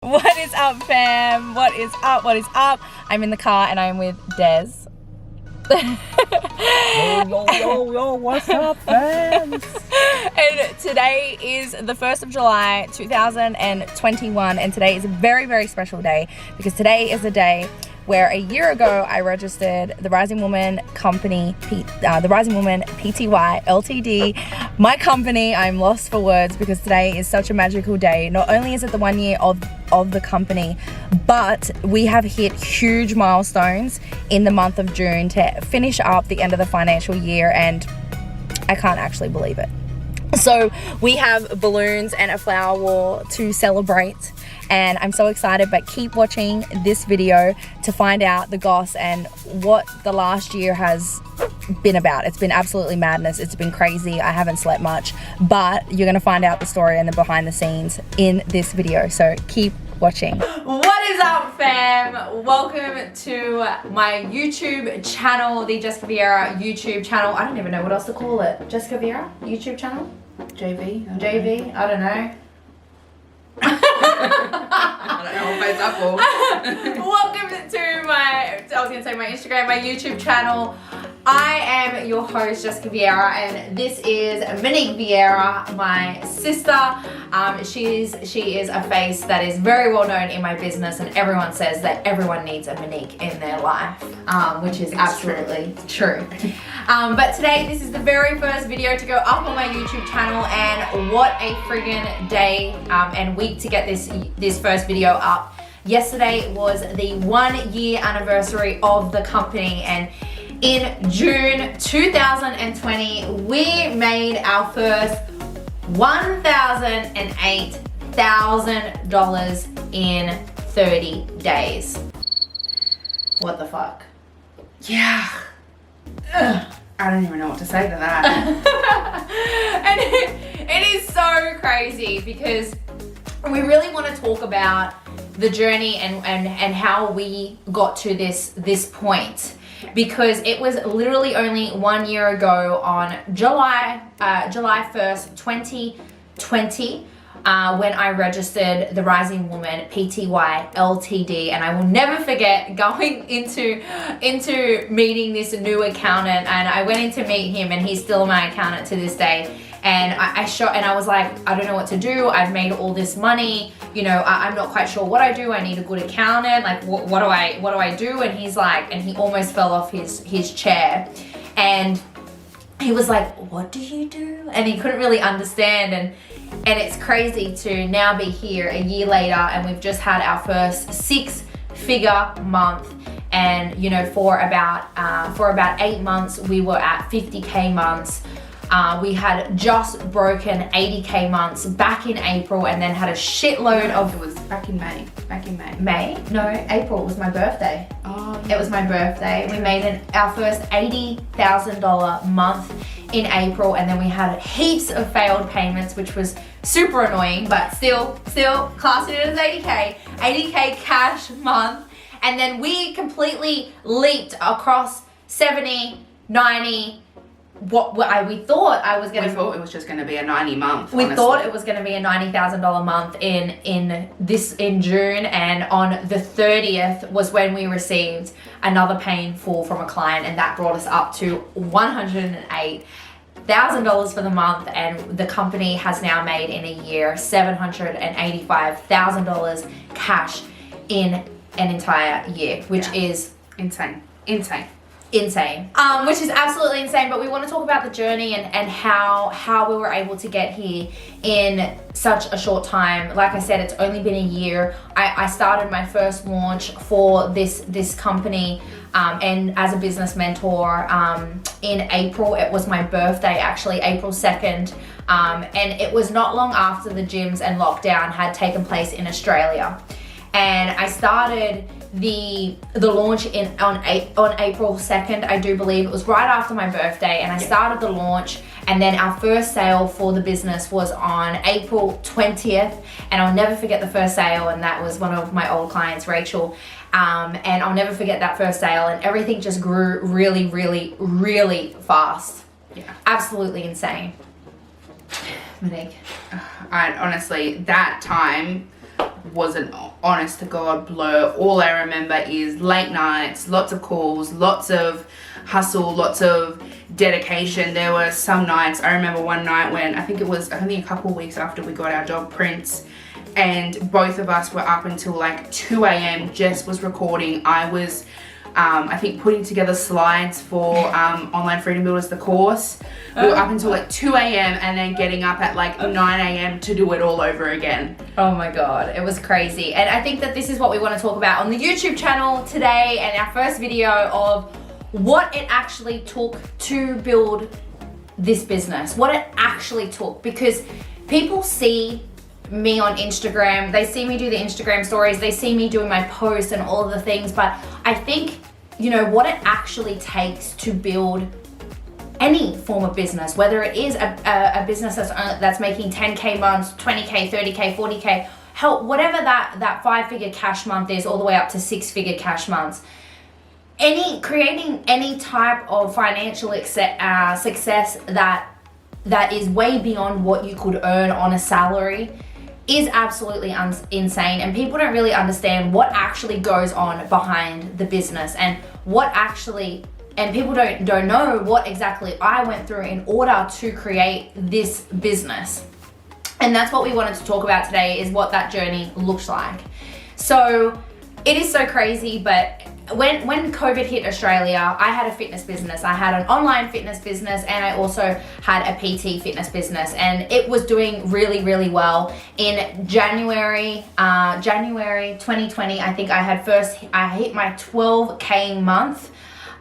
What is up, fam? What is up? What is up? I'm in the car and I'm with Des. Yo, what's up, fam? And today is the 1st of July 2021, and today is a very, very special day because today is the day where a year ago I registered the Rising Woman Company, the Rising Woman Pty LTD, my company. I'm lost for words because today is such a magical day. Not only is it the 1 year of the company, but we have hit huge milestones in the month of June to finish up the end of the financial year, and I can't actually believe it. So we have balloons and a flower wall to celebrate, and I'm so excited. But keep watching this video to find out the goss and what the last year has been about. It's been absolutely madness. It's been crazy. I haven't slept much, but you're gonna find out the story and the behind the scenes in this video, so keep watching. What is up, fam? Welcome to my YouTube channel, the Jessica Vieira YouTube channel. I don't even know what else to call it. Jessica Vieira YouTube channel? JV? JV? I don't know. I don't know if it's up or... Welcome to my Instagram, my YouTube channel. I am your host, Jessica Vieira, and this is Monique Vieira, my sister. She is a face that is very well known in my business, and everyone says that everyone needs a Monique in their life, which is absolutely true. But today, this is the very first video to go up on my YouTube channel, and what a friggin' day and week to get this first video up. Yesterday was the 1 year anniversary of the company, and in June 2020, we made our first $1,008,000 in 30 days. What the fuck? Yeah. Ugh. I don't even know what to say to that. And it is so crazy because we really want to talk about the journey and how we got to this point, because it was literally only 1 year ago on July 1st, 2020, when I registered the Rising Woman Pty LTD, and I will never forget going into meeting this new accountant, and I went in to meet him, and he's still my accountant to this day. And I was like, I don't know what to do. I've made all this money, you know, I'm not quite sure what I do. I need a good accountant. Like, what do I do? And he's like, and he almost fell off his chair, and he was like, what do you do? And he couldn't really understand. And it's crazy to now be here a year later, and we've just had our first 6-figure month. And you know, for about 8 months, we were at 50K months. We had just broken 80K months back in April, and then had a shitload of... It was back in May. May? No, April. It was my birthday. Oh, yeah. It was my birthday. We made our first $80,000 month in April, and then we had heaps of failed payments, which was super annoying, but still classing it as 80K cash month. And then we completely leaped across 70, 90, we thought it was just going to be a 90 month. We thought it was going to be a $90,000 month in June, and on the 30th was when we received another pay in full from a client, and that brought us up to $108,000 for the month, and the company has now made in a year $785,000 cash in an entire year, which is insane. Which is absolutely insane. But we want to talk about the journey and how we were able to get here in such a short time. Like I said, it's only been a year. I started my first launch for this company and as a business mentor in April. It was my birthday, actually, April 2nd, and it was not long after the gyms and lockdown had taken place in Australia. And I started the launch on April 2nd, I do believe. It was right after my birthday, and I started the launch, and then our first sale for the business was on April 20th, and I'll never forget the first sale, and that was one of my old clients, Rachel, and I'll never forget that first sale, and everything just grew really, really, really fast. Yeah, absolutely insane. Monique. I honestly, that time was an honest to God blur. All I remember is late nights, lots of calls, lots of hustle, lots of dedication. There were some nights, I remember one night when I think it was only a couple of weeks after we got our dog Prince, and both of us were up until like 2 a.m. Jess was recording. I was I think putting together slides for Online Freedom Builders, the course. We were up until like 2 a.m. and then getting up at like 9 a.m. to do it all over again. Oh my God, it was crazy. And I think that this is what we want to talk about on the YouTube channel today, and our first video of what it actually took to build this business, what it actually took, because people see me on Instagram, they see me do the Instagram stories, they see me doing my posts and all of the things, but I think, you know, what it actually takes to build any form of business, whether it is a business that's making 10K months, 20K, 30K, 40K, help, whatever that 5-figure cash month is, all the way up to 6-figure cash months. Creating any type of financial success that is way beyond what you could earn on a salary is absolutely insane, and people don't really understand what actually goes on behind the business, and people don't know what exactly I went through in order to create this business. And that's what we wanted to talk about today, is what that journey looks like. So it is so crazy, but when COVID hit Australia, I had a fitness business. I had an online fitness business, and I also had a PT fitness business, and it was doing really, really well. In January 2020, I think I hit my 12K month.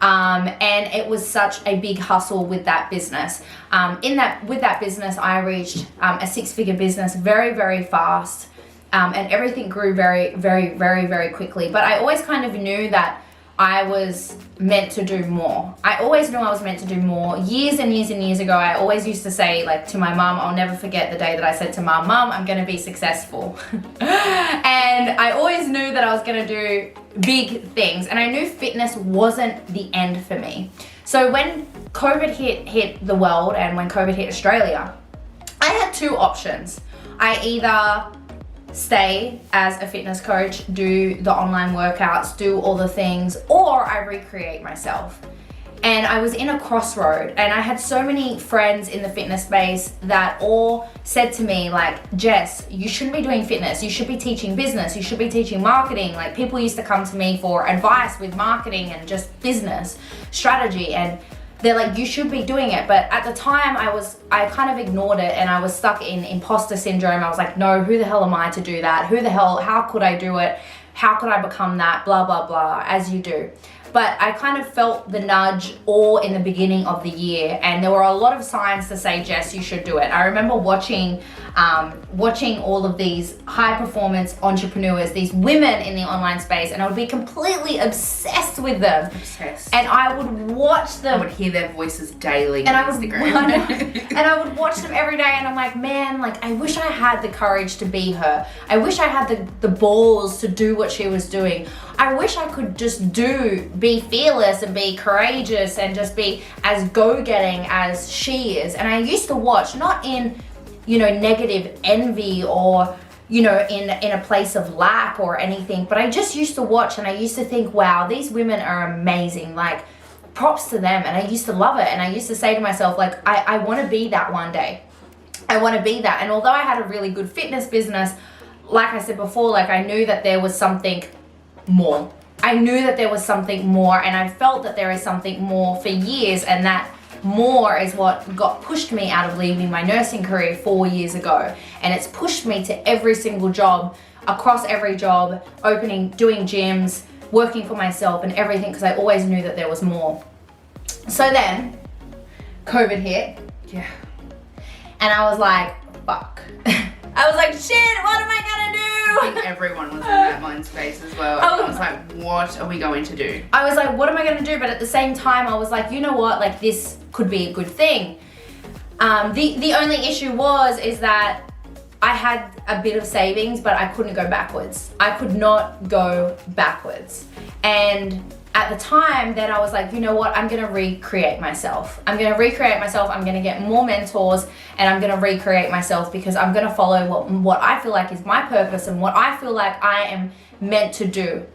And it was such a big hustle with that business. With that business, I reached a 6-figure business very, very fast. And everything grew very, very, very, very quickly. But I always kind of knew that I was meant to do more. I always knew I was meant to do more. Years and years and years ago, I always used to say, like, to my mum, I'll never forget the day that I said to Mum, I'm gonna be successful. And I always knew that I was gonna do big things. And I knew fitness wasn't the end for me. So when COVID hit the world, and when COVID hit Australia, I had two options. I either stay as a fitness coach, do the online workouts, do all the things, or I recreate myself. And I was in a crossroad, and I had so many friends in the fitness space that all said to me, like, Jess, you shouldn't be doing fitness, you should be teaching business, you should be teaching marketing. Like, people used to come to me for advice with marketing and just business strategy, and they're like, you should be doing it. But at the time, I kind of ignored it, and I was stuck in imposter syndrome. I was like, no, who the hell am I to do that? How could I do it? How could I become that? Blah, blah, blah, as you do. But I kind of felt the nudge all in the beginning of the year, and there were a lot of signs to say, Jess, you should do it. I remember watching all of these high performance entrepreneurs, these women in the online space, and I would be completely obsessed with them. Obsessed. And I would watch them. I would hear their voices daily and on Instagram. And I would watch them every day, and I'm like, man, like, I wish I had the courage to be her. I wish I had the balls to do what she was doing. I wish I could just be fearless and be courageous and just be as go-getting as she is. And I used to watch, not in, negative envy or, in a place of lack or anything, but I just used to watch, and I used to think, wow, these women are amazing. Like, props to them. And I used to love it. And I used to say to myself, like, I want to be that one day. I want to be that. And although I had a really good fitness business, like I said before, like, I knew that there was something more. I knew that there was something more, and I felt that there is something more for years, and that more is what pushed me out of leaving my nursing career 4 years ago. And it's pushed me to every single job, across every job, doing gyms, working for myself and everything, because I always knew that there was more. So then COVID hit. Yeah. And I was like, fuck. I was like, shit, what am I gonna do? I think everyone was in that mind space as well. I was like, what are we going to do? I was like, what am I gonna do? But at the same time, I was like, you know what? Like, this could be a good thing. The only issue is that I had a bit of savings, but I couldn't go backwards. I could not go backwards. And at the time, then I was like, you know what, I'm gonna recreate myself. I'm gonna get more mentors, and I'm gonna recreate myself, because I'm gonna follow what I feel like is my purpose and what I feel like I am meant to do.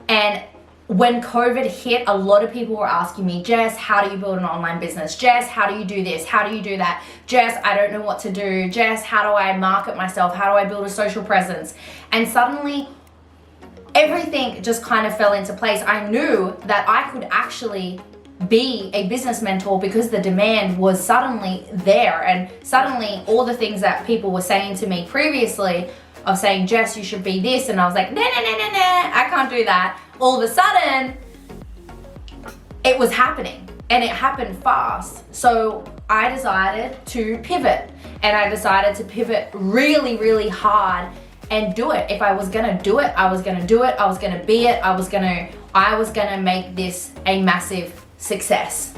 And when COVID hit, a lot of people were asking me, Jess, how do you build an online business? Jess, how do you do this? How do you do that? Jess, I don't know what to do. Jess, how do I market myself? How do I build a social presence? And suddenly, everything just kind of fell into place. I knew that I could actually be a business mentor because the demand was suddenly there, and suddenly all the things that people were saying to me previously of saying, Jess, you should be this, and I was like, nah, I can't do that. All of a sudden, it was happening, and it happened fast. So I decided to pivot, and I decided to pivot really, really hard and do it. If I was gonna do it, I was gonna do it. I was gonna be it. I was gonna make this a massive success.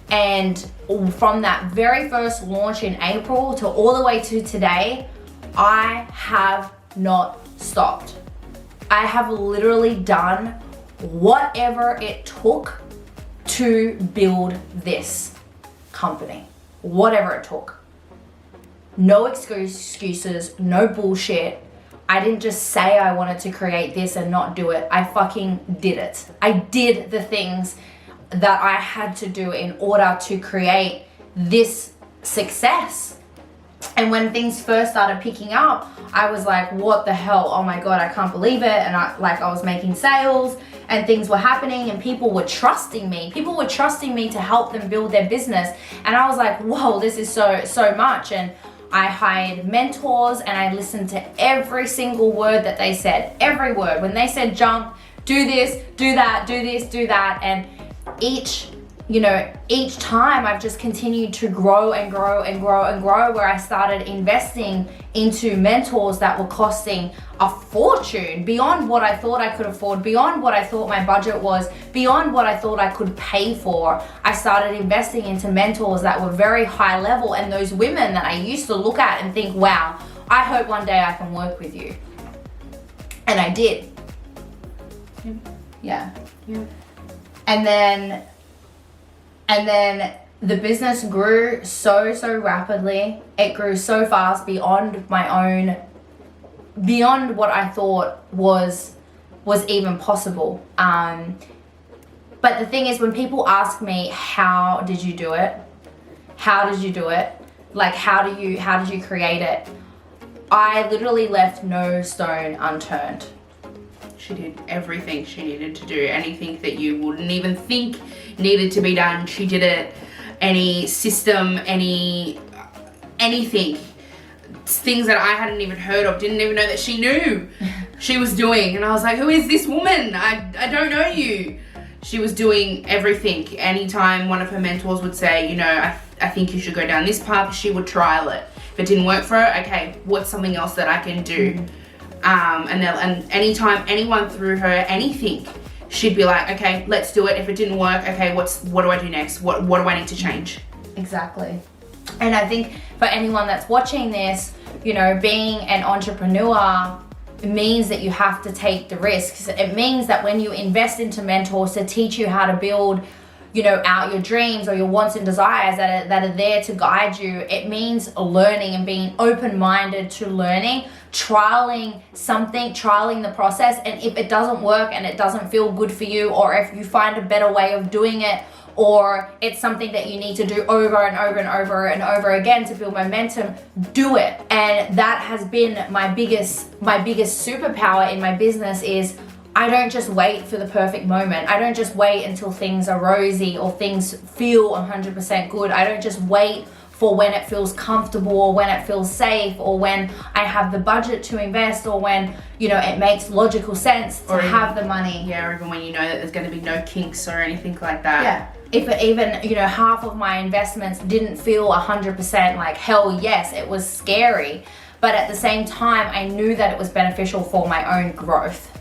And from that very first launch in April to all the way to today, I have not stopped. I have literally done whatever it took to build this company. Whatever it took. No excuses, no bullshit. I didn't just say I wanted to create this and not do it. I fucking did it. I did the things that I had to do in order to create this success. And when things first started picking up, I was like, what the hell? Oh my God, I can't believe it. And I was making sales and things were happening and people were trusting me. People were trusting me to help them build their business. And I was like, whoa, this is so much. And I hired mentors and I listened to every single word that they said, every word. When they said jump, do this, do that, do this, do that. And each time I've just continued to grow and grow and grow and grow, where I started investing into mentors that were costing a fortune, beyond what I thought I could afford, beyond what I thought my budget was, beyond what I thought I could pay for. I started investing into mentors that were very high level, and those women that I used to look at and think, wow, I hope one day I can work with you. And I did. Yeah. And then the business grew so rapidly. It grew so fast beyond what I thought was even possible. But the thing is, when people ask me, how did you do it? How did you do it? Like, how did you create it? I literally left no stone unturned. She did everything she needed to do. Anything that you wouldn't even think needed to be done, she did it. Any system, anything. Things that I hadn't even heard of, didn't even know that she knew she was doing. And I was like, who is this woman? I don't know you. She was doing everything. Anytime one of her mentors would say, I think you should go down this path, she would trial it. If it didn't work for her, okay, what's something else that I can do? And anytime anyone threw her anything, she'd be like, okay, let's do it. If it didn't work, okay, what do I do next? What do I need to change? Exactly. And I think for anyone that's watching this, being an entrepreneur means that you have to take the risks. It means that when you invest into mentors to teach you how to build out your dreams or your wants and desires that are there to guide you, it means learning and being open-minded to learning, trialing the process. And if it doesn't work and it doesn't feel good for you, or if you find a better way of doing it, or it's something that you need to do over and over and over and over again to build momentum, do it. And that has been my biggest superpower in my business is I don't just wait for the perfect moment. I don't just wait until things are rosy or things feel 100% good. I don't just wait for when it feels comfortable or when it feels safe or when I have the budget to invest or when, it makes logical sense to have the money. Yeah, or even when you know that there's going to be no kinks or anything like that. Yeah. If it even, half of my investments didn't feel 100% like hell yes, it was scary. But at the same time, I knew that it was beneficial for my own growth.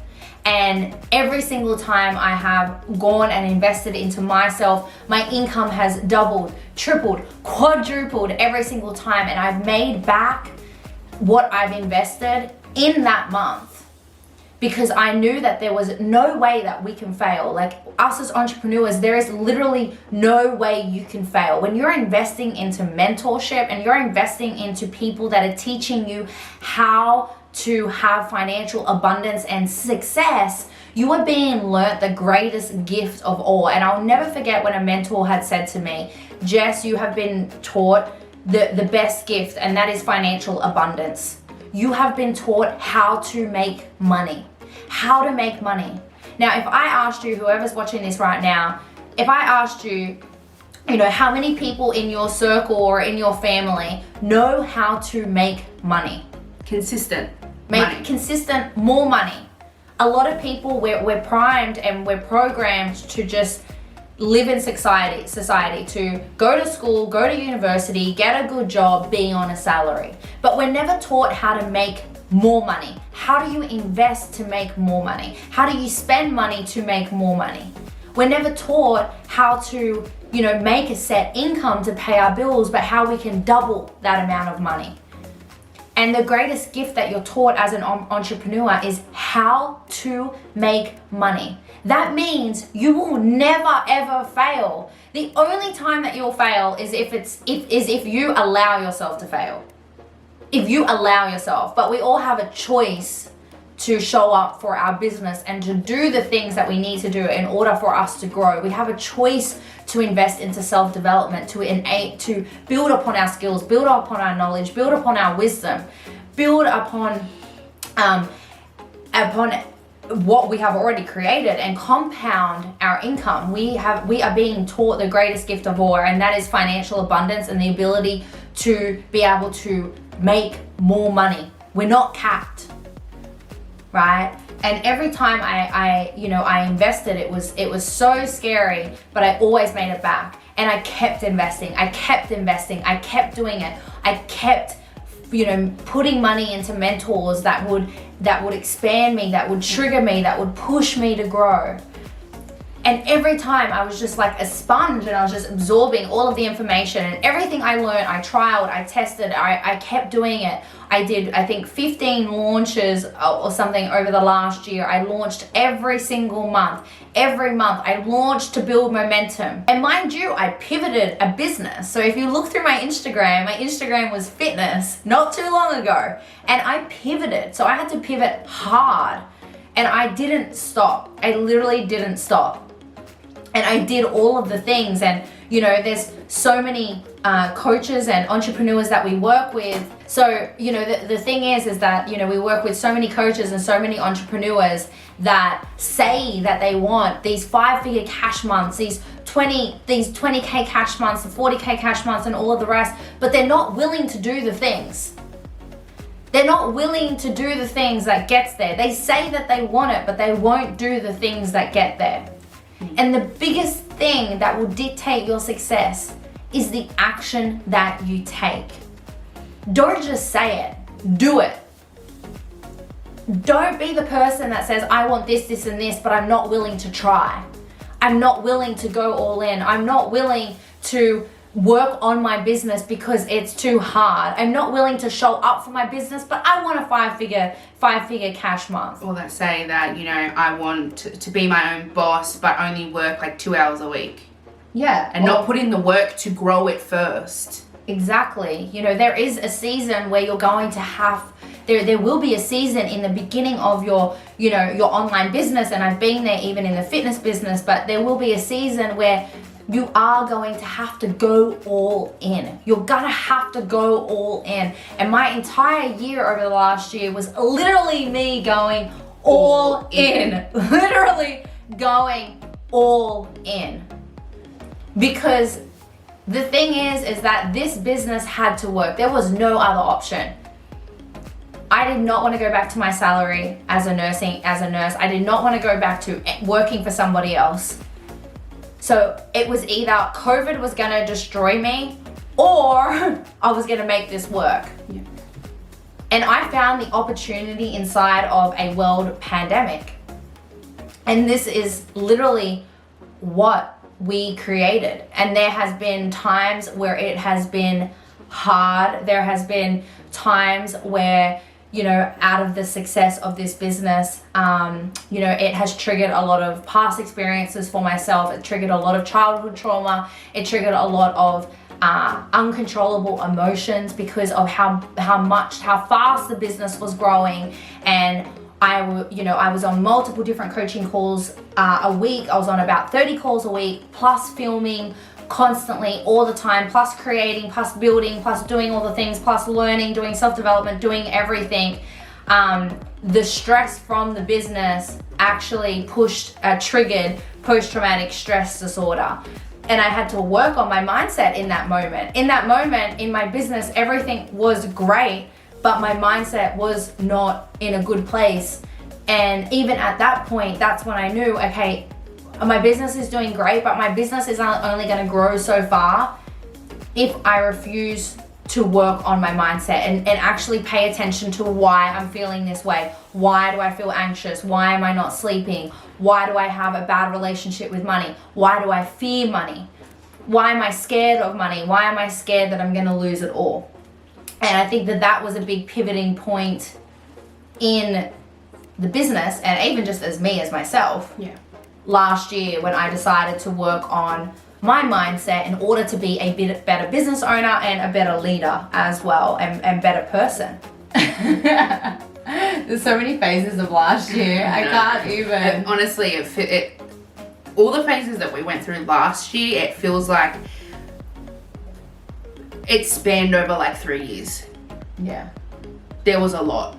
And every single time I have gone and invested into myself, my income has doubled, tripled, quadrupled every single time. And I've made back what I've invested in that month. because I knew that there was no way that we can fail. Like us as entrepreneurs, there is literally no way you can fail. When you're investing into mentorship and you're investing into people that are teaching you how to have financial abundance and success, you are being learnt the greatest gift of all. And I'll never forget when a mentor had said to me, Jess, you have been taught the best gift, and that is financial abundance. You have been taught how to make money. How to make money. Now, if I asked you, whoever's watching this right now, if I asked you, how many people in your circle or in your family know how to make money? Consistent more money. A lot of people, we're primed and we're programmed to just live in society, to go to school, go to university, get a good job, be on a salary. But we're never taught how to make more money. How do you invest to make more money? How do you spend money to make more money? We're never taught how to, make a set income to pay our bills, but how we can double that amount of money. And the greatest gift that you're taught as an entrepreneur is how to make money. That means you will never ever fail. The only time that you'll fail is if you allow yourself to fail. If you allow yourself. But we all have a choice to show up for our business and to do the things that we need to do in order for us to grow. We have a choice to invest into self-development, to build upon our skills, build upon our knowledge, build upon our wisdom, build upon what we have already created, and compound our income. We are being taught the greatest gift of all, and that is financial abundance and the ability to be able to make more money. We're not capped, right? And every time I invested, it was so scary, but I always made it back. And I kept investing, I kept doing it. I kept, putting money into mentors that would expand me, that would trigger me, that would push me to grow. And every time I was just like a sponge, and I was just absorbing all of the information, and everything I learned, I trialed, I tested, I kept doing it. I did, I think, 15 launches or something over the last year. I launched every single month. Every month I launched to build momentum. And mind you, I pivoted a business. So if you look through my Instagram was fitness not too long ago. And I pivoted. So I had to pivot hard. And I didn't stop. I literally didn't stop. And I did all of the things. And there's so many coaches and entrepreneurs that we work with. So the thing is that we work with so many coaches and so many entrepreneurs that say that they want these 5-figure cash months, these 20K cash months, the 40K cash months, and all of the rest, but they're not willing to do the things. They're not willing to do the things that gets there. They say that they want it, but they won't do the things that get there. And the biggest thing that will dictate your success is the action that you take. Don't just say it, do it. Don't be the person that says, I want this, this, and this, but I'm not willing to try. I'm not willing to go all in. I'm not willing to work on my business because it's too hard. I'm not willing to show up for my business, but I want a five-figure cash month. Or that say that, I want to be my own boss, but only work like 2 hours a week. Yeah. And not put in the work to grow it first. Exactly. There is a season where you're going to have, there will be a season in the beginning of your online business, and I've been there even in the fitness business, but there will be a season where you are going to have to go all in. You're gonna have to go all in. And my entire year over the last year was literally me going all in. Literally going all in. Because the thing is that this business had to work. There was no other option. I did not want to go back to my salary as a nurse. I did not want to go back to working for somebody else. So it was either COVID was gonna destroy me, or I was gonna make this work. Yeah. And I found the opportunity inside of a world pandemic. And this is literally what we created. And there has been times where it has been hard. There has been times where, out of the success of this business. It has triggered a lot of past experiences for myself. It triggered a lot of childhood trauma. It triggered a lot of uncontrollable emotions because of how fast the business was growing. And I was on multiple different coaching calls a week. I was on about 30 calls a week, plus filming constantly all the time, plus creating, plus building, plus doing all the things, plus learning, doing self-development, doing everything. The stress from the business actually triggered post-traumatic stress disorder. And I had to work on my mindset in that moment. In that moment, in my business, everything was great, but my mindset was not in a good place. And even at that point, that's when I knew, okay, my business is doing great, but my business is only going to grow so far if I refuse to work on my mindset and actually pay attention to why I'm feeling this way. Why do I feel anxious? Why am I not sleeping? Why do I have a bad relationship with money? Why do I fear money? Why am I scared of money? Why am I scared that I'm going to lose it all? And I think that was a big pivoting point in the business, and even just as myself. Yeah. Last year when I decided to work on my mindset in order to be a bit better business owner and a better leader as well, and better person. There's so many phases of last year. I can't even. And honestly, all the phases that we went through last year, it feels like it spanned over like 3 years. Yeah. There was a lot.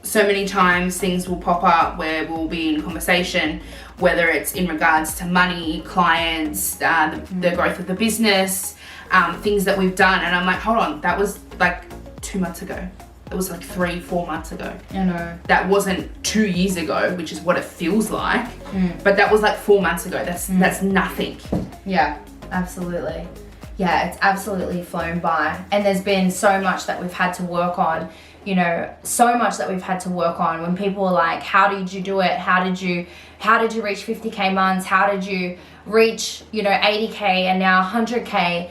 So many times things will pop up where we'll be in conversation, whether it's in regards to money, clients, the growth of the business, things that we've done. And I'm like, hold on, that was like 2 months ago. It was like 3-4 months ago. I know. That wasn't 2 years ago, which is what it feels like. But that was like 4 months ago. That's nothing. Yeah, absolutely. Yeah, it's absolutely flown by. And there's been so much that we've had to work on. So much that we've had to work on. When people are like, how did you do it? How did you reach 50K months? How did you reach, 80K and now 100K?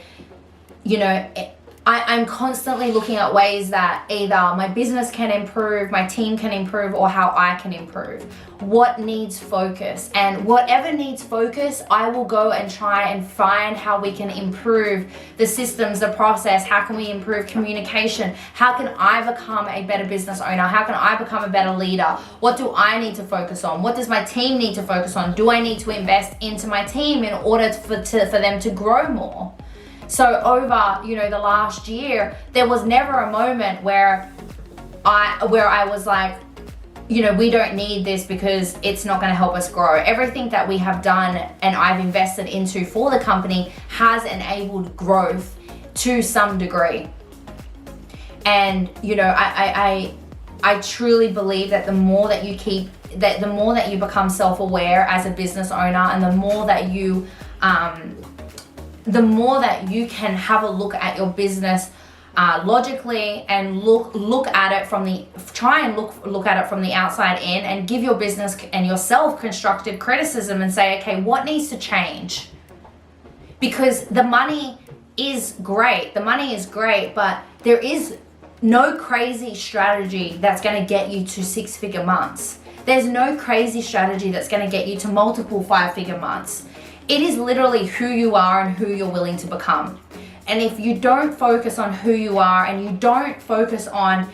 I'm constantly looking at ways that either my business can improve, my team can improve, or how I can improve. What needs focus? And whatever needs focus, I will go and try and find how we can improve the systems, the process. How can we improve communication? How can I become a better business owner? How can I become a better leader? What do I need to focus on? What does my team need to focus on? Do I need to invest into my team in order for them to grow more? So over, the last year, there was never a moment where I was like, we don't need this because it's not going to help us grow. Everything that we have done and I've invested into for the company has enabled growth to some degree. And, I truly believe that the more that you become self-aware as a business owner, and the more that you can have a look at your business logically and look at it from the outside in, and give your business and yourself constructive criticism and say, okay, what needs to change? Because the money is great, but there is no crazy strategy that's going to get you to 6-figure months. There's no crazy strategy that's going to get you to multiple 5-figure months. It is literally who you are and who you're willing to become. And if you don't focus on who you are, and you don't focus on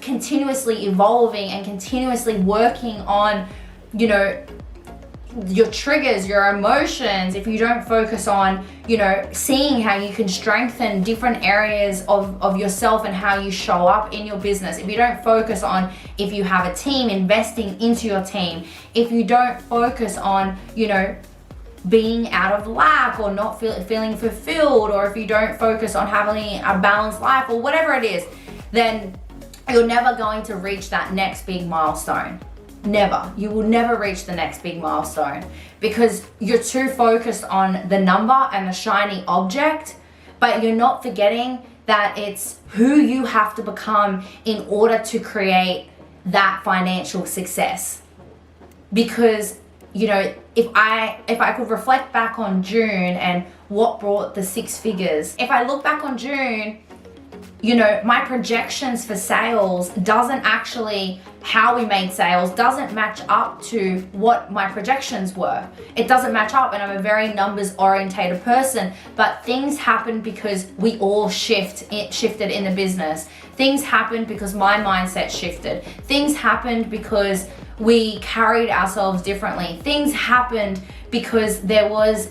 continuously evolving and continuously working on, your triggers, your emotions, if you don't focus on, seeing how you can strengthen different areas of yourself and how you show up in your business, if you don't focus on, if you have a team, investing into your team, if you don't focus on, being out of lack or not feeling fulfilled, or if you don't focus on having a balanced life or whatever it is, then you're never going to reach that next big milestone. Never. You will never reach the next big milestone because you're too focused on the number and the shiny object, but you're not forgetting that it's who you have to become in order to create that financial success. Because if I could reflect back on June and what brought the 6 figures, if I look back on June, you know, my projections for sales doesn't actually, how we made sales doesn't match up to what my projections were. It doesn't match up, and I'm a very numbers orientated person, but things happen because we all shifted in the business. Things happened because my mindset shifted. Things happened because we carried ourselves differently. Things happened because there was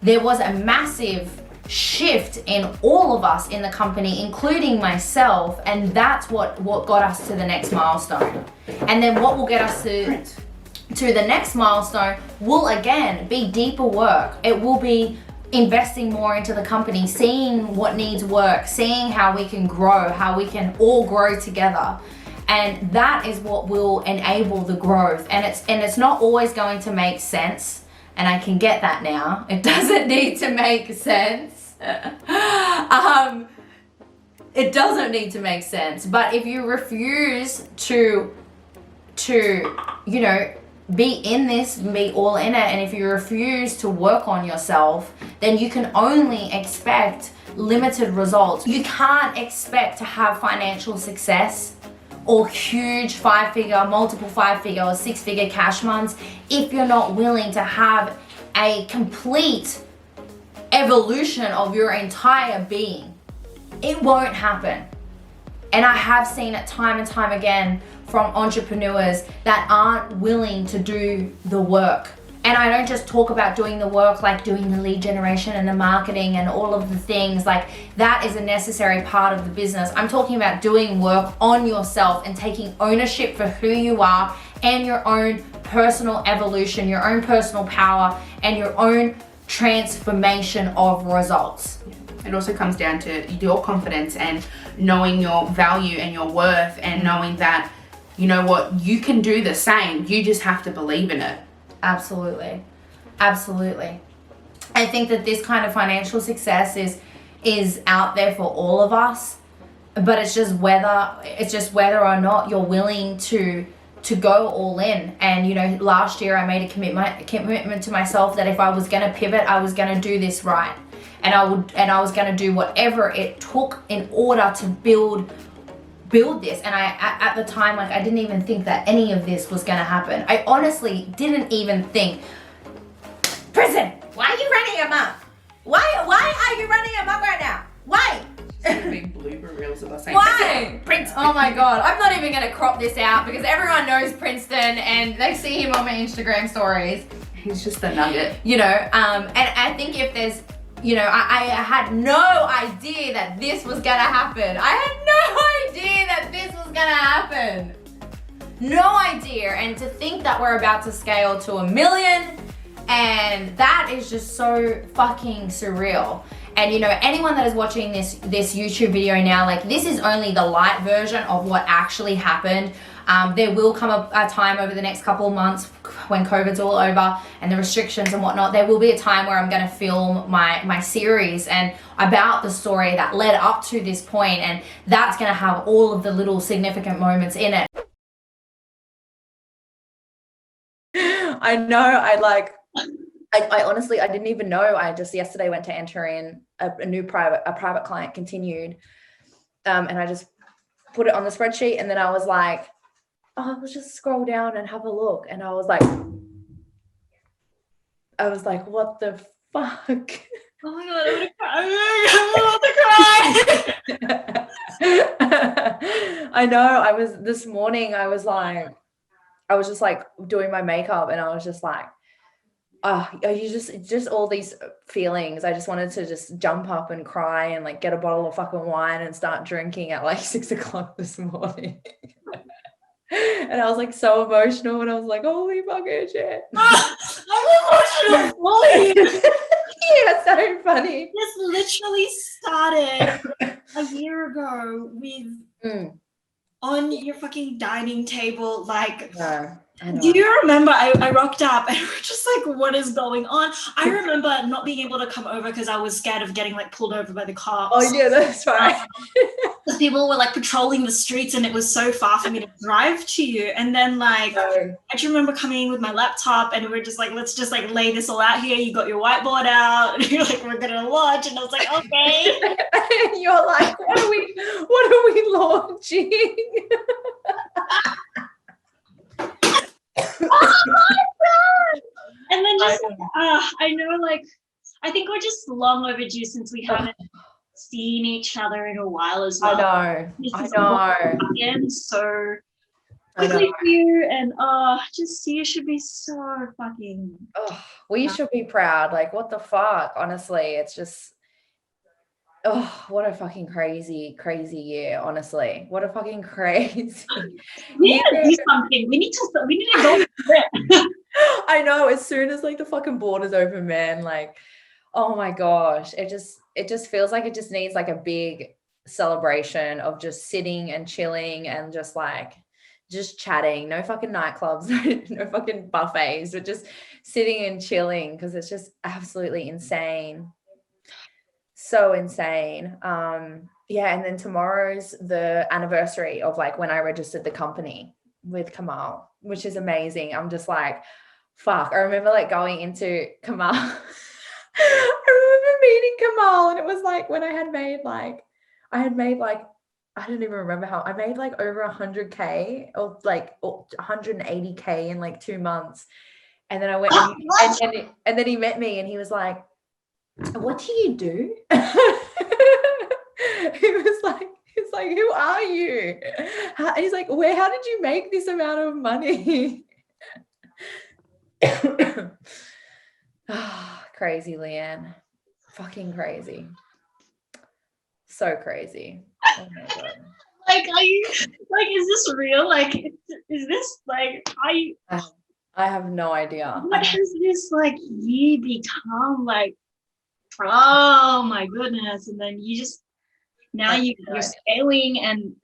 a massive shift in all of us in the company, including myself, and that's what got us to the next milestone. And then what will get us to the next milestone will again be deeper work. It will be investing more into the company, seeing what needs work, seeing how we can grow, how we can all grow together. And that is what will enable the growth. And it's not always going to make sense. And I can get that now. It doesn't need to make sense. It doesn't need to make sense. But if you refuse to you know, be in this, be all in it, and if you refuse to work on yourself, then you can only expect limited results. You can't expect to have financial success or huge 5-figure, multiple 5-figure or 6-figure cash months if you're not willing to have a complete evolution of your entire being. It won't happen. And I have seen it time and time again from entrepreneurs that aren't willing to do the work. And I don't just talk about doing the work like doing the lead generation and the marketing and all of the things, like that is a necessary part of the business. I'm talking about doing work on yourself and taking ownership for who you are and your own personal evolution, your own personal power, and your own transformation of results. It also comes down to your confidence and knowing your value and your worth, and knowing that, you know what, you can do the same. You just have to believe in it. Absolutely. Absolutely. I think that this kind of financial success is out there for all of us, but it's just whether or not you're willing to go all in. And you know, last year I made a commitment to myself that if I was going to pivot, I was going to do this right. And I was going to do whatever it took in order to build this. And I, at the time, like, I didn't even think that any of this was going to happen. I honestly didn't even think, prison, why are you running amok? Why are you running amok right now? Why? Big blooper reels of us saying, why? Princeton. Oh my God. I'm not even going to crop this out because everyone knows Princeton and they see him on my Instagram stories. He's just a nugget. You know, and I think if there's, you know, I had no idea that this was gonna happen. I had no idea that this was gonna happen. No idea. And to think that we're about to scale to 1 million, and that is just so fucking surreal. And you know, anyone that is watching this YouTube video now, like, this is only the light version of what actually happened. There will come a time over the next couple of months when COVID's all over and the restrictions and whatnot, there will be a time where I'm going to film my series and about the story that led up to this point, and that's going to have all of the little significant moments in it. I know, I honestly, I didn't even know. I just yesterday went to enter in a new private client continued, and I just put it on the spreadsheet, and then I was like, oh, let's just scroll down and have a look. And I was like, what the fuck? Oh my God, I'm gonna cry. I know. This morning, I was just like doing my makeup, and I was just like, you just all these feelings. I just wanted to just jump up and cry and like get a bottle of fucking wine and start drinking at like 6 o'clock this morning. And I was like so emotional, and I was like, holy fucking shit. I'm emotional. Yeah, so funny. This literally started a year ago with on your fucking dining table, like I know. Do you remember I rocked up and we're just like, what is going on? I remember not being able to come over because I was scared of getting like pulled over by the cops. Oh yeah, that's right. Because people were like patrolling the streets and it was so far for me to drive to you. And then like, I just remember coming in with my laptop and we were just like, let's just like lay this all out here. You got your whiteboard out and you're like, we're gonna watch. And I was like, okay. You're like, what are we launching? Oh my God. And then just I know like I think we're just long overdue since we haven't seen each other in a while as well. I know. Again, so quickly for you, and just you should be so fucking. Oh, we should be proud. Like, what the fuck? Honestly, it's just. Oh, what a fucking crazy year, honestly. What a fucking crazy. We need to do something. We need to go for it. I know, as soon as like the fucking borders open, man, like, oh my gosh, it just feels like it just needs like a big celebration of just sitting and chilling and just like just chatting. No fucking nightclubs, no fucking buffets, but just sitting and chilling because it's just absolutely insane. So insane. Yeah, and then tomorrow's the anniversary of like when I registered the company with Kamal, which is amazing. I'm just like, fuck. I remember like going into Kamal. I remember meeting Kamal and it was like when I had made like I don't even remember how I made like over 100K or like 180K in like 2 months. And then I went and then he met me and he was like, what do you do? He's like, who are you? He's like, how did you make this amount of money? Crazy, Leanne. Fucking crazy. So crazy. Oh my God. Like, are you like, is this real? Like, is this like, are you? I have no idea. What has this like year become? Like, oh my goodness. And then you just, now you're scaling and,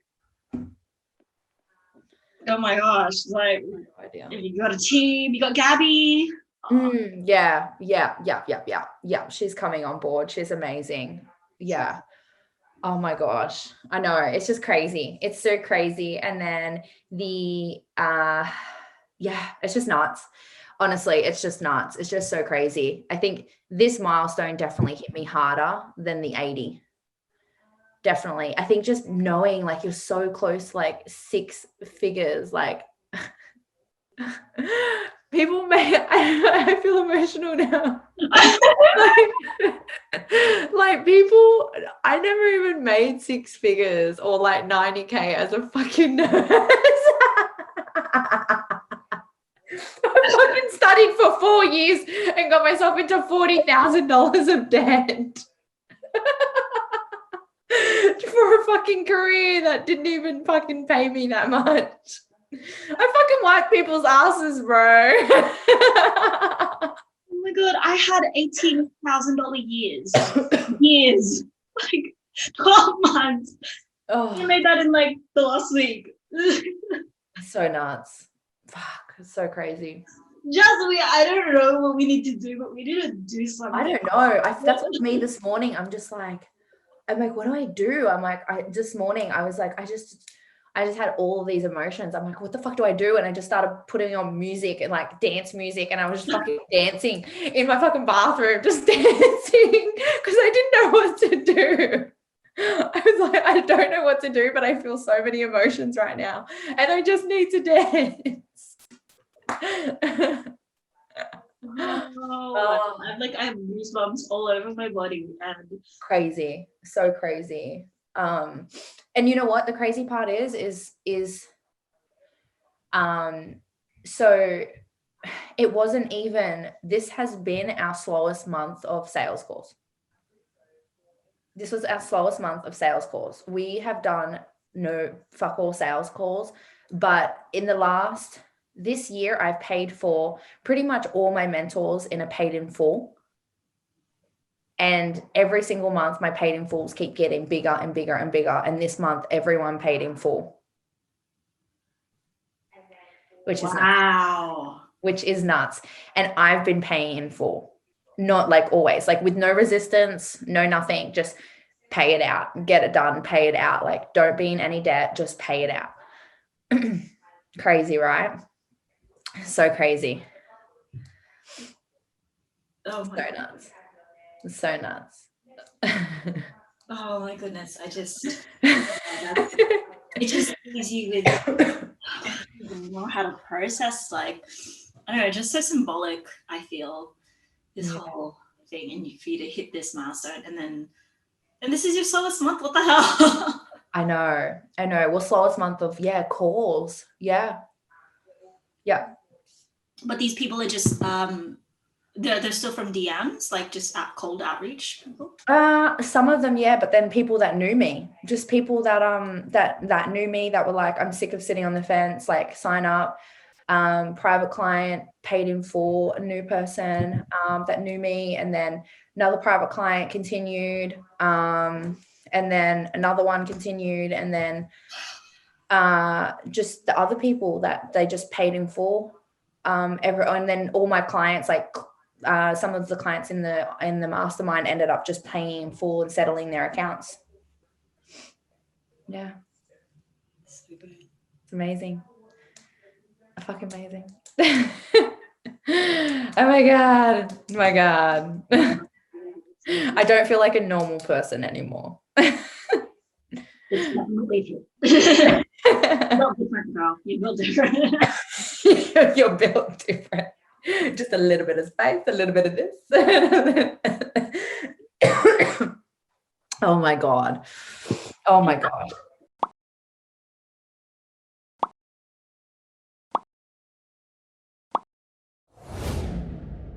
oh my gosh, like, no idea. you got a team, you got Gabby. Yeah. She's coming on board. She's amazing. Yeah. Oh my gosh. I know. It's just crazy. It's so crazy. And then it's just nuts. Honestly, it's just nuts. It's just so crazy. I think this milestone definitely hit me harder than the 80. Definitely. I think just knowing like you're so close, like 6 figures, like people I feel emotional now. like people, I never even made 6 figures or like 90K as a fucking nurse. I fucking studied for 4 years and got myself into $40,000 of debt for a fucking career that didn't even fucking pay me that much. I fucking wipe people's asses, bro. Oh my God, I had $18,000 years, like 12 months. Oh, I made that in like the last week. so nuts. Fuck, it's so crazy. I don't know what we need to do, but we need to do something. I don't know. That's what me this morning. I'm like, what do I do? I'm like, this morning I was like, I just had all of these emotions. I'm like, what the fuck do I do? And I just started putting on music and like dance music. And I was just fucking dancing in my fucking bathroom, just dancing because I didn't know what to do. I was like, I don't know what to do, but I feel so many emotions right now. And I just need to dance. I have goosebumps all over my body and crazy, so crazy. And you know what the crazy part is so it wasn't even, this has been our slowest month of sales calls. This was our slowest month of sales calls. We have done no fuck all sales calls, but in this year, I've paid for pretty much all my mentors in a paid in full. And every single month, my paid in fulls keep getting bigger and bigger and bigger. And this month, everyone paid in full. which is nuts. Wow. Which is nuts. And I've been paying in full, not like always, like with no resistance, no nothing, just pay it out, get it done, pay it out. Like don't be in any debt, just pay it out. Crazy, right? So crazy. Oh my So nuts. So nuts. Oh my goodness. It just leaves you with I don't even know how to process, like, I don't know, just so symbolic, I feel, this whole thing, and for you to hit this milestone, and this is your slowest month. What the hell? I know. Well, slowest month of calls. Yeah. But these people are just they're still from DMs, like just cold outreach people. Some of them, yeah, but then people that knew me, just people that that knew me, that were like, I'm sick of sitting on the fence, like sign up. Private client, paid in full, a new person that knew me, and then another private client continued, and then another one continued, and then just the other people that they just paid in full. And then all my clients, like some of the clients in the mastermind ended up just paying in full and settling their accounts. Yeah, it's amazing. Fucking amazing. Oh my god. I don't feel like a normal person anymore. It's definitely true. You're built different, girl. You're built different. You're built different. Just a little bit of space, a little bit of this. Oh my god.